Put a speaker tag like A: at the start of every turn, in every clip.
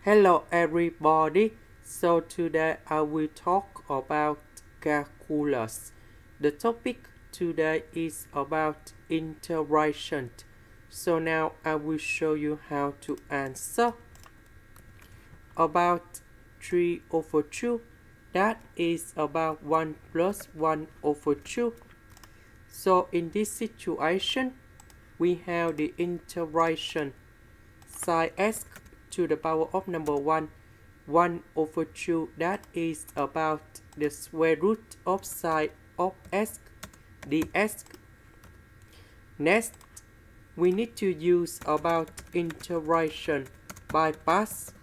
A: Hello everybody. So today I will talk about calculus. The topic today is about integration. So now I will show you how to answer. About 3 over 2, that is about 1 plus 1 over 2. So in this situation, we have the integration sine s to the power of number 1 over 2, that is about the square root of sine of s ds. Next, we need to use about integration by parts.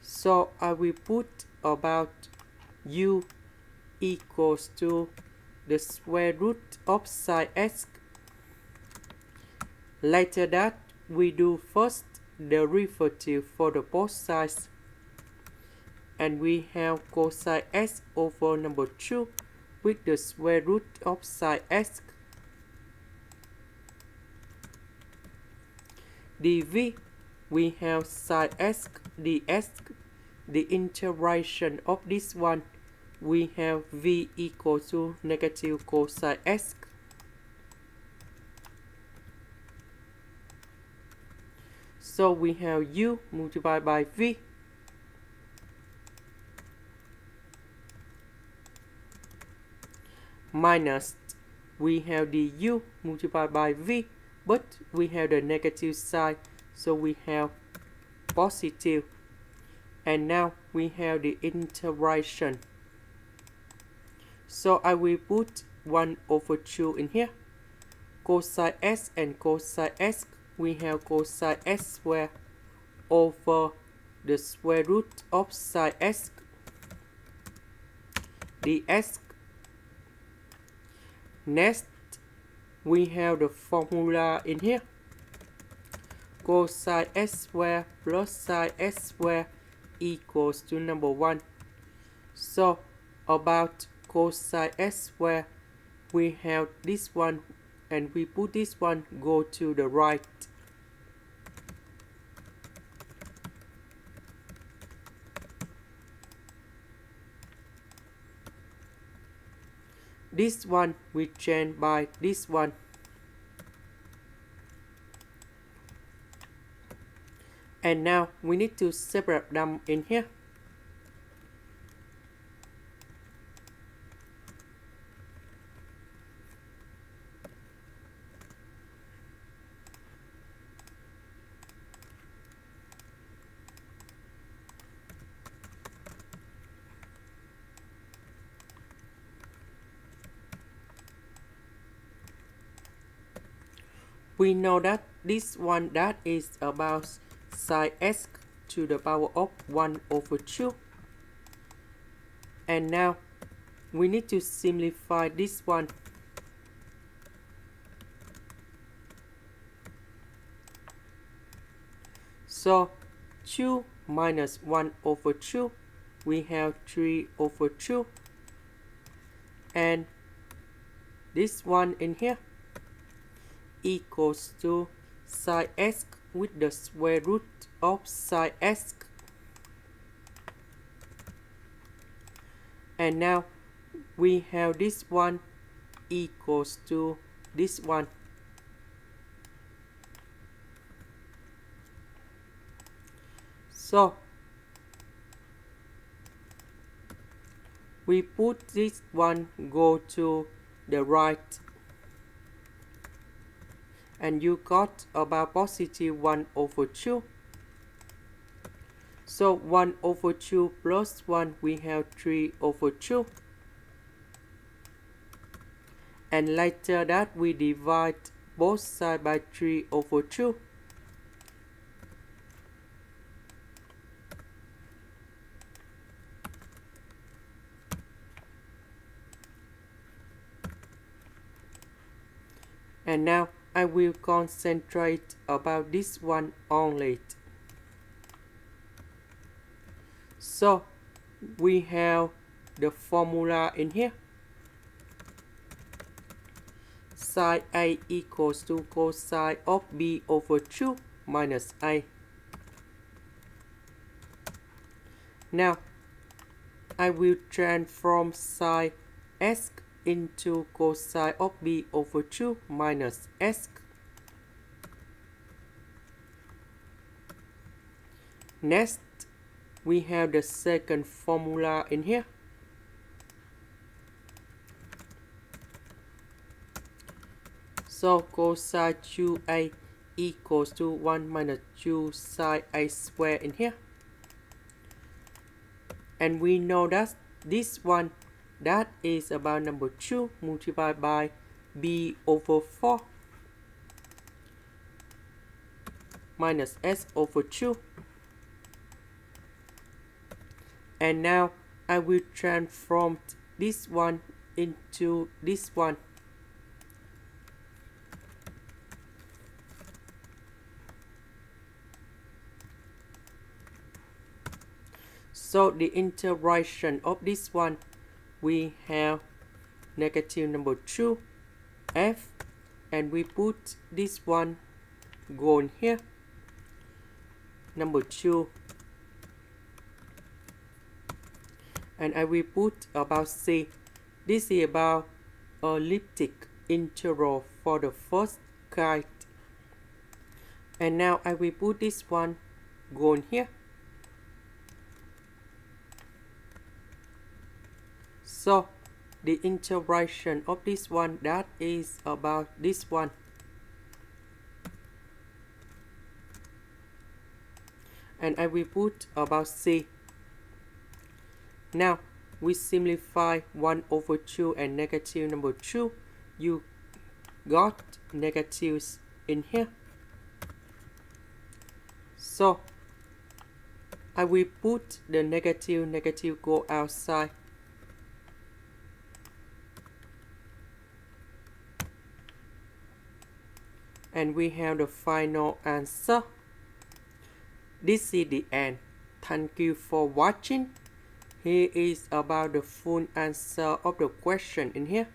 A: So I will put about u equals to the square root of sine s. Later that, we do first derivative for the both sides, and we have cosine s over number 2 with the square root of sine s dv. We have sine s ds. The integration of this one, we have v equal to negative cosine s. So we have u multiplied by v minus, we have the u multiplied by v, but we have the negative side, so we have positive. And now we have the integration. So I will put 1 over 2 in here. Cosine s and cosine s, we have cosine s squared over the square root of sine s ds. Next, we have the formula in here. Cosine s squared plus sine s squared equals to number 1. So about cosine s squared, we have this one, and we put this one go to the right. This one we change by this one. And now we need to separate them in here. We know that this one, that is about sine s to the power of 1 over 2. And now we need to simplify this one. So 2 minus 1 over 2, we have 3 over 2. And this one in here equals to sine s with the square root of sine s. And now we have this one equals to this one. So we put this one go to the right, and you got about positive 1 over 2. So 1 over 2 plus 1, we have 3 over 2. And later that, we divide both sides by 3 over 2. And now I will concentrate about this one only. So we have the formula in here. Sine A equals to cosine of B over 2 minus A. Now, I will transform sine s into cosine of b over 2 minus s. Next, we have the second formula in here. So cosine 2a equals to 1 minus 2 sine a squared in here. And we know that this one, that is about number 2 multiplied by b over 4 minus s over 2. And now I will transform this one into this one. So the integration of this one, we have negative number 2 f, and we put this one going here, number 2, and I will put about c. This is about elliptic integral for the first kind. And now I will put this one going here. So the integration of this one, that is about this one. And I will put about c. Now we simplify 1 over 2 and negative number 2. You got negatives in here. So I will put the negative go outside. And we have the final answer. This is the end. Thank you for watching. Here is about the full answer of the question in here.